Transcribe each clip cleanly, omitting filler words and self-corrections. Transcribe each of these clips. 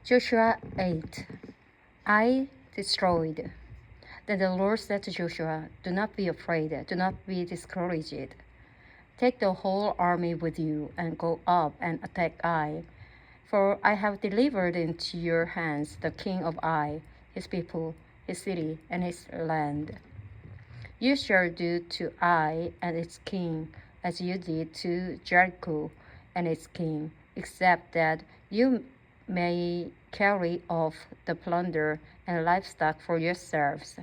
Joshua 8. Ai destroyed. Then the Lord said to Joshua, "Do not be afraid, do not be discouraged. Take the whole army with you and go up and attack Ai. For I have delivered into your hands the king of Ai, his people, his city, and his land. You shall do to Ai and its king as you did to Jericho and its king, except that you may carry off the plunder and livestock for yourselves.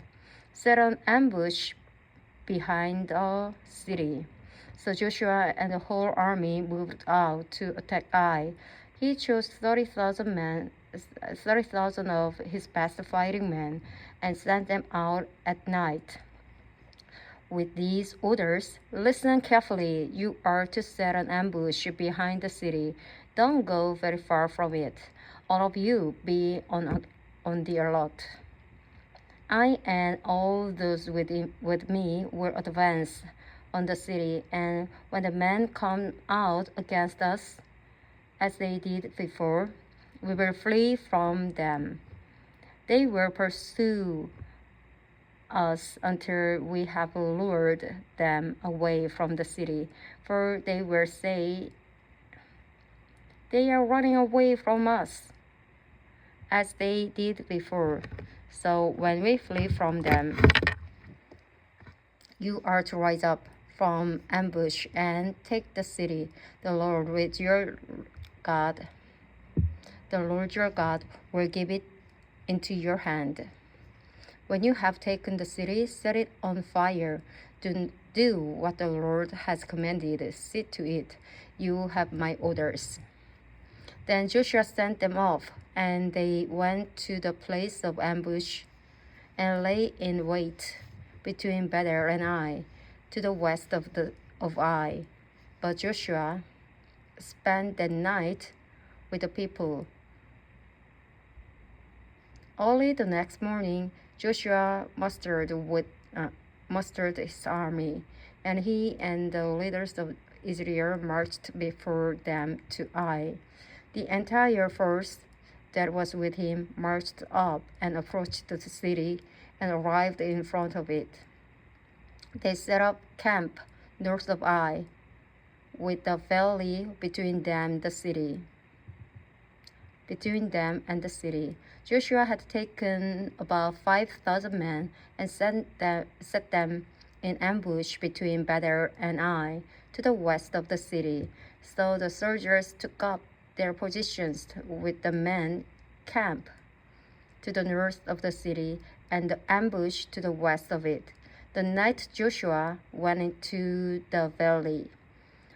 Set an ambush behind the city." So Joshua and the whole army moved out to attack Ai. He chose 30,000 of his best fighting men, and sent them out at night with these orders: "Listen carefully. You are to set an ambush behind the city. Don't go very far from it. All of you be on the alert. I and all those with me will advance on the city, and when the men come out against us, as they did before, we will flee from them. They will pursue us until we have lured them away from the city, for they will say, 'They are running away from us,' as they did before. So when we flee from them, you are to rise up from ambush and take the city. The Lord your God will give it into your hand. When you have taken the city, set it on fire. Do what the Lord has commanded. See to it. You have my orders." Then Joshua sent them off, and they went to the place of ambush and lay in wait between Bethel and Ai, to the west of Ai. But Joshua spent the night with the people. Early the next morning, Joshua mustered his army, and he and the leaders of Israel marched before them to Ai. The entire force that was with him marched up and approached the city and arrived in front of it. They set up camp north of Ai, with the valley between them and the city. Joshua had taken about 5,000 men and set them in ambush between Bethel and Ai, to the west of the city. So the soldiers took up their positions with the men camp to the north of the city and the ambush to the west of it. The night Joshua went into the valley.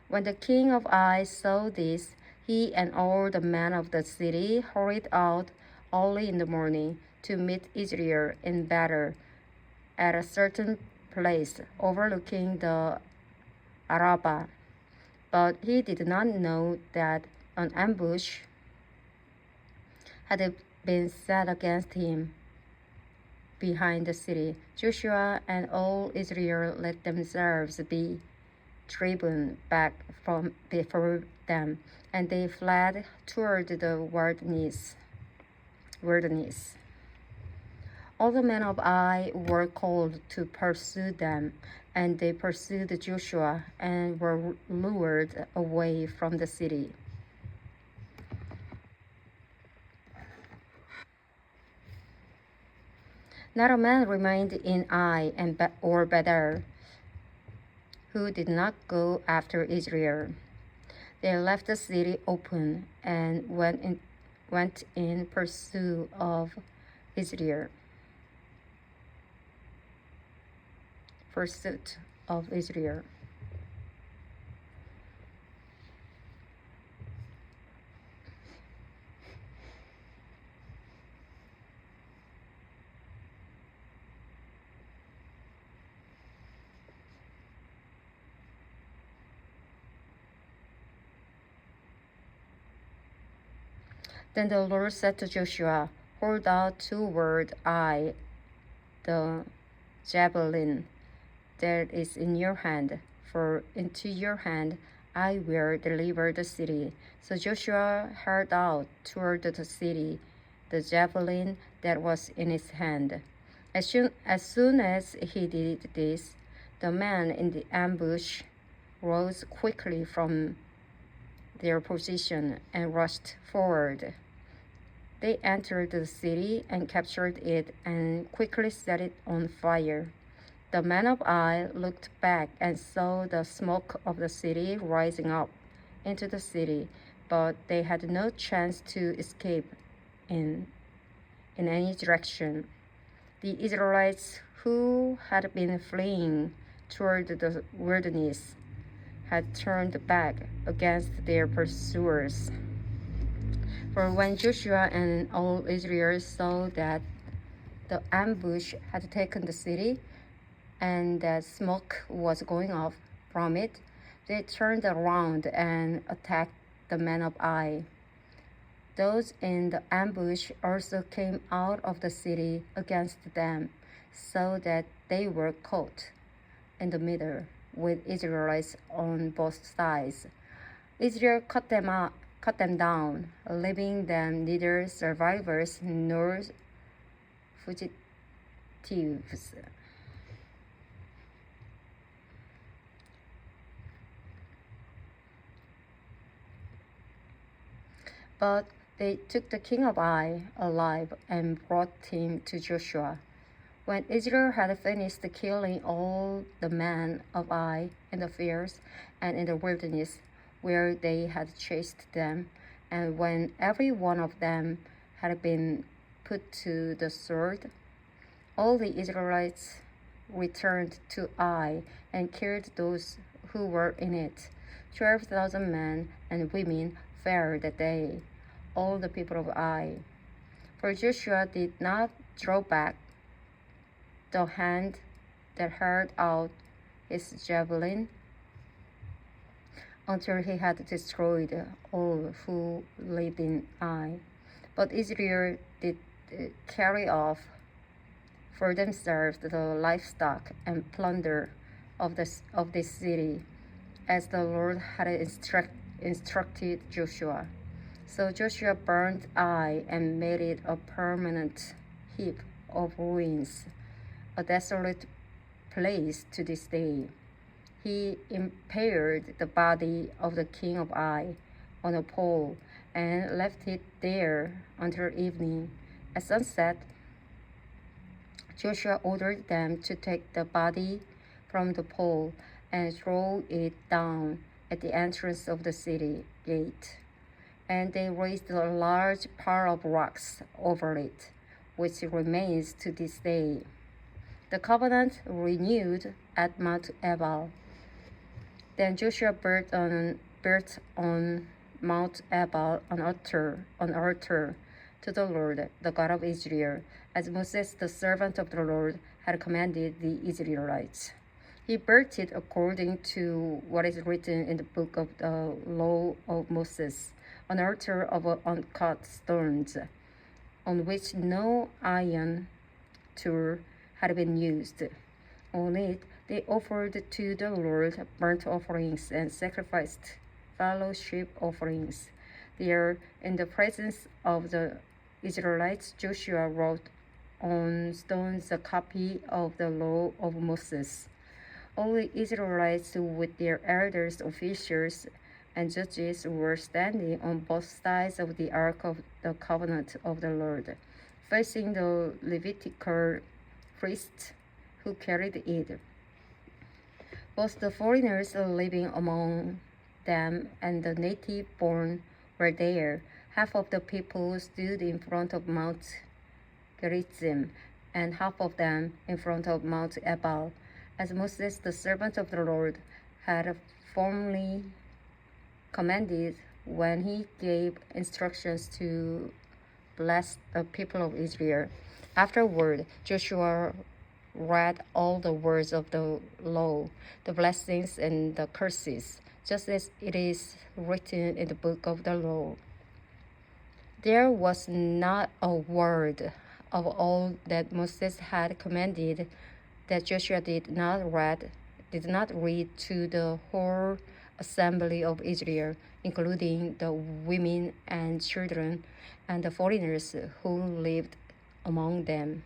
When the king of Ai saw this, he and all the men of the city hurried out early in the morning to meet Israel in battle at a certain place overlooking the Arabah. But he did not know that an ambush had been set against him behind the city. Joshua and all Israel let themselves be driven back from before them, and they fled toward the wilderness. All the men of Ai were called to pursue them, and they pursued Joshua and were lured away from the city. Not a man remained in Ai or Bethel who did not go after Israel. They left the city open and went in pursuit of Israel. Then the Lord said to Joshua, "Hold out toward Ai the javelin that is in your hand, for into your hand I will deliver the city." So Joshua held out toward the city the javelin that was in his hand. As soon as he did this, the men in the ambush rose quickly from their position and rushed forward. They entered the city and captured it and quickly set it on fire. The men of Ai looked back and saw the smoke of the city rising up into the city, but they had no chance to escape in any direction. The Israelites who had been fleeing toward the wilderness had turned back against their pursuers. For when Joshua and all Israel saw that the ambush had taken the city and that smoke was going up from it, they turned around and attacked the men of Ai. Those in the ambush also came out of the city against them, so that they were caught in the middle, with Israelites on both sides. Israel cut them down, leaving them neither survivors nor fugitives. But they took the king of Ai alive and brought him to Joshua. When Israel had finished killing all the men of Ai in the fields and in the wilderness where they had chased them, and when every one of them had been put to the sword, all the Israelites returned to Ai and killed those who were in it. 12,000 men and women fell that day, all the people of Ai. For Joshua did not draw back the hand that held out his javelin until he had destroyed all who lived in Ai. But Israel did carry off for themselves the livestock and plunder of this city, as the Lord had instructed Joshua. So Joshua burned Ai and made it a permanent heap of ruins, a desolate place to this day. He impaled the body of the king of Ai on a pole and left it there until evening. At sunset, Joshua ordered them to take the body from the pole and throw it down at the entrance of the city gate. And they raised a large pile of rocks over it, which remains to this day. The covenant renewed at Mount Ebal. Then Joshua built on Mount Ebal an altar to the Lord, the God of Israel, as Moses, the servant of the Lord, had commanded the Israelites. He built it according to what is written in the book of the law of Moses, an altar of uncut stones, on which no iron tool had been used. On it, they offered to the Lord burnt offerings and sacrificed fellowship offerings. There, in the presence of the Israelites, Joshua wrote on stones a copy of the law of Moses. All the Israelites with their elders, officials, and judges were standing on both sides of the Ark of the Covenant of the Lord, facing the Levitical priests who carried it. Both the foreigners living among them and the native-born were there. Half of the people stood in front of Mount Gerizim, and half of them in front of Mount Ebal, as Moses, the servant of the Lord, had formerly commanded when he gave instructions to bless the people of Israel. Afterward, Joshua read all the words of the law, the blessings and the curses, just as it is written in the book of the law. There was not a word of all that Moses had commanded that Joshua did not read to the whole assembly of Israel, including the women and children and the foreigners who lived among them.